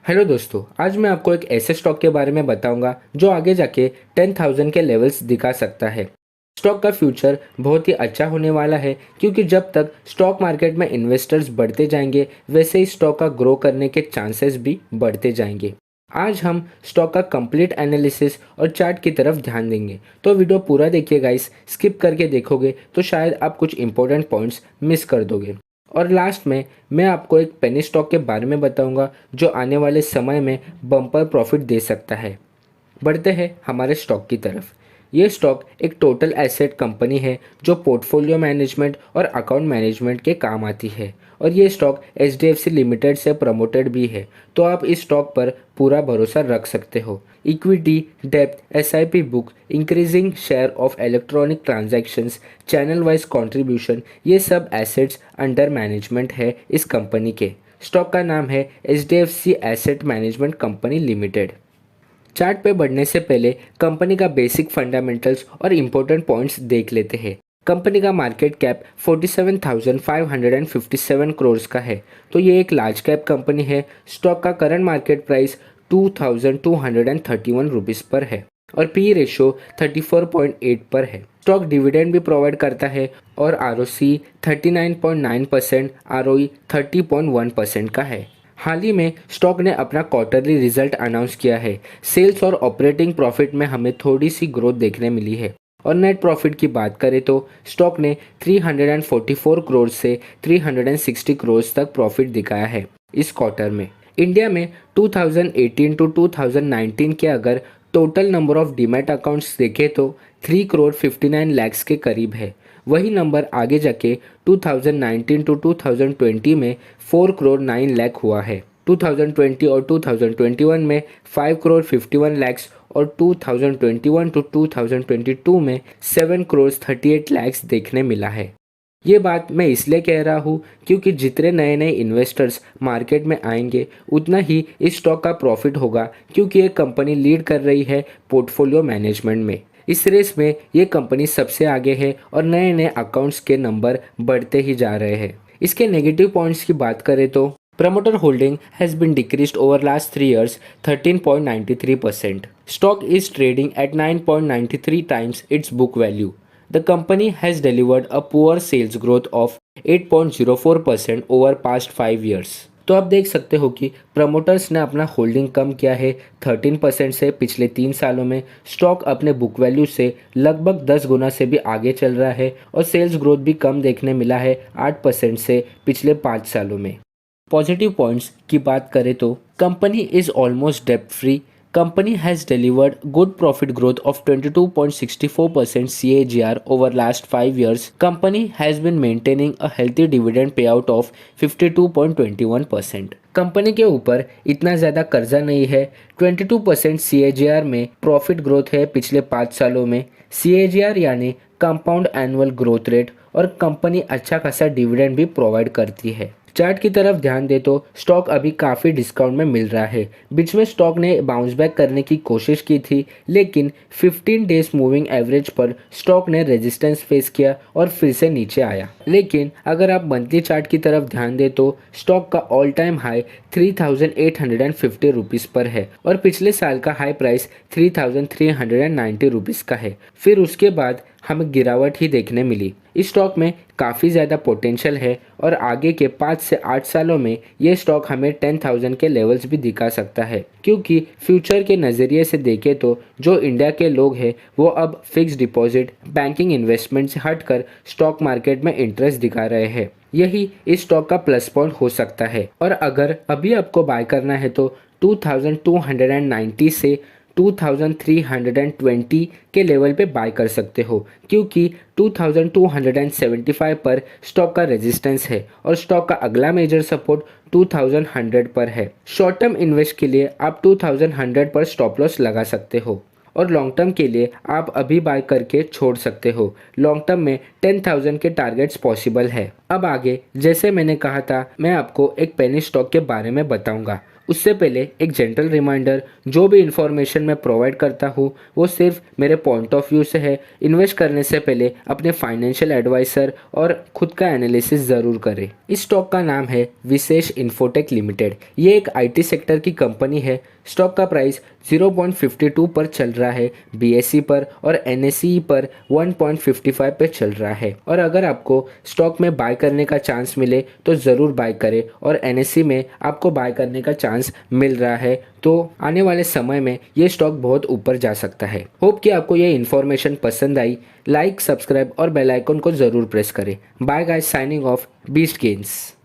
Hello दोस्तों, आज मैं आपको एक ऐसे स्टॉक के बारे में बताऊंगा जो आगे जाके 10,000 के लेवल्स दिखा सकता है। स्टॉक का फ्यूचर बहुत ही अच्छा होने वाला है क्योंकि जब तक स्टॉक मार्केट में इन्वेस्टर्स बढ़ते जाएंगे वैसे ही स्टॉक का ग्रो करने के चांसेस भी बढ़ते जाएंगे। आज हम स्टॉक का कंप्लीट एनालिसिस और चार्ट की तरफ ध्यान देंगे, तो वीडियो पूरा देखिए गाइस। स्किप करके देखोगे तो शायद आप कुछ इंपॉर्टेंट पॉइंट्स मिस कर दोगे। और लास्ट में मैं आपको एक पेनी स्टॉक के बारे में बताऊंगा जो आने वाले समय में बम्पर प्रॉफिट दे सकता है। बढ़ते हैं हमारे स्टॉक की तरफ। ये स्टॉक एक टोटल एसेट कंपनी है जो पोर्टफोलियो मैनेजमेंट और अकाउंट मैनेजमेंट के काम आती है, और ये स्टॉक एचडीएफसी लिमिटेड से प्रमोटेड भी है, तो आप इस स्टॉक पर पूरा भरोसा रख सकते हो। Equity, depth, SIP book, increasing share of electronic transactions, channel wise contribution, ये सब एसेट्स अंडर मैनेजमेंट है इस कंपनी के। स्टॉक का नाम है HDFC asset management company limited. Chart पे बढ़ने से पहले कंपनी का बेसिक फंडामेंटल्स और इम्पोर्टेंट पॉइंट्स देख लेते हैं। कंपनी का मार्केट कैप 47,557 करोड़ का है, तो ये एक लार्ज कैप कंपनी है। स्टॉक का करंट मार्केट प्राइस 2,231 रुपीज़ पर है और पी रेशो 34.8 पर है। स्टॉक डिविडेंड भी प्रोवाइड करता है और आरओसी 39.9%, आरओई 30.1% का है। हाल ही में स्टॉक ने अपना क्वार्टरली रिजल्ट अनाउंस किया है। सेल्स और ऑपरेटिंग प्रॉफिट में हमें थोड़ी सी ग्रोथ देखने मिली है। और नेट प्रॉफिट की बात करें तो स्टॉक ने 344 करोड़ से 360 करोड़ तक प्रॉफिट दिखाया है इस क्वार्टर में। इंडिया में 2018 टू 2019 के अगर total number of demat accounts देखें तो 3 करोड़ 59 लैक्स के करीब है। वही नंबर आगे जाके 2019 टू 2020 में 4 करोड़ 9 लाख हुआ है। 2020 और 2021 में 5 करोड़ 51 लैक्स और 2021 टू 2022 में 7 करोड़ 38 लैक्स देखने मिला है। ये बात मैं इसलिए कह रहा हूँ क्योंकि जितने नए नए इन्वेस्टर्स मार्केट में आएंगे उतना ही इस स्टॉक का प्रॉफिट होगा, क्योंकि ये कंपनी लीड कर रही है पोर्टफोलियो मैनेजमेंट में। इस रेस में ये कंपनी सबसे आगे है और नए नए अकाउंट्स के नंबर बढ़ते ही जा रहे हैं। इसके नेगेटिव पॉइंट्स की बात करें तो promoter holding has been decreased over last 3 years 13.93%. Stock is trading at 9.93 times its book value. The company has delivered a poor sales growth of 8.04% over past 5 years. तो आप देख सकते हो कि प्रमोटर्स ने अपना होल्डिंग कम किया है 13% से पिछले 3 सालों में। स्टॉक अपने बुक वैल्यू से लगभग 10 गुना से भी आगे चल रहा है और सेल्स ग्रोथ भी कम देखने मिला है 8% से पिछले 5 सालों में। पॉजिटिव पॉइंट्स की बात करें तो कंपनी इज ऑलमोस्ट डेब्ट free. Company has delivered good profit growth of 22.64% CAGR over last 5 years. Company has been maintaining a healthy dividend pay out of 52.21%. Company के ऊपर इतना ज़्यादा कर्जा नहीं है। 22% CAGR में प्रॉफिट ग्रोथ है पिछले 5 सालों में। CAGR यानी कंपाउंड एनुअल ग्रोथ रेट, और कंपनी अच्छा खासा डिविडेंड भी प्रोवाइड करती है। चार्ट की तरफ ध्यान दे तो स्टॉक अभी काफ़ी डिस्काउंट में मिल रहा है। बीच में स्टॉक ने बाउंस बैक करने की कोशिश की थी, लेकिन 15 डेज मूविंग एवरेज पर स्टॉक ने रेजिस्टेंस फेस किया और फिर से नीचे आया। लेकिन अगर आप मंथली चार्ट की तरफ ध्यान दे तो स्टॉक का ऑल टाइम हाई 3,850 रुपीज़ पर है और पिछले साल का हाई प्राइस 3,390 रुपीज़ का है। फिर उसके बाद हमें गिरावट ही देखने मिली। इस स्टॉक में काफ़ी ज़्यादा पोटेंशियल है और आगे के 5 से 8 सालों में ये स्टॉक हमें 10,000 के लेवल्स भी दिखा सकता है, क्योंकि फ्यूचर के नज़रिए से देखें तो जो इंडिया के लोग हैं वो अब फिक्स डिपॉजिट, बैंकिंग इन्वेस्टमेंट से हटकर स्टॉक मार्केट में इंटरेस्ट दिखा रहे हैं। यही इस स्टॉक का प्लस पॉइंट हो सकता है। और अगर अभी आपको बाय करना है तो 2290 से 2320 के लेवल पे बाय कर सकते हो, क्योंकि 2275 पर स्टॉक का रेजिस्टेंस है और स्टॉक का अगला मेजर सपोर्ट 2100 पर है। शॉर्ट टर्म इन्वेस्ट के लिए आप 2100 पर स्टॉप लॉस लगा सकते हो और लॉन्ग टर्म के लिए आप अभी बाय करके छोड़ सकते हो। लॉन्ग टर्म में 10,000 के टारगेट्स पॉसिबल है। अब आगे जैसे मैंने कहा था, मैं आपको एक पेनी स्टॉक के बारे में बताऊंगा उससे पहले एक जेंटल रिमाइंडर, जो भी इन्फॉर्मेशन मैं प्रोवाइड करता हूँ वो सिर्फ मेरे पॉइंट ऑफ व्यू से है। इन्वेस्ट करने से पहले अपने फाइनेंशियल एडवाइज़र और खुद का एनालिसिस ज़रूर करें। इस स्टॉक का नाम है विशेष इन्फोटेक लिमिटेड। ये एक आईटी सेक्टर की कंपनी है। स्टॉक का प्राइस 0.52 पर चल रहा है बीएसई पर, और एनएसई पर 1.55 पे चल रहा है। और अगर आपको स्टॉक में बाय करने का चांस मिले तो ज़रूर बाय करें, और एनएसई में आपको बाय करने का चांस मिल रहा है तो आने वाले समय में ये स्टॉक बहुत ऊपर जा सकता है। होप कि आपको ये इन्फॉर्मेशन पसंद आई। लाइक, सब्सक्राइब और बेल आइकन को ज़रूर प्रेस करें। Bye guys, signing off, Beast gains.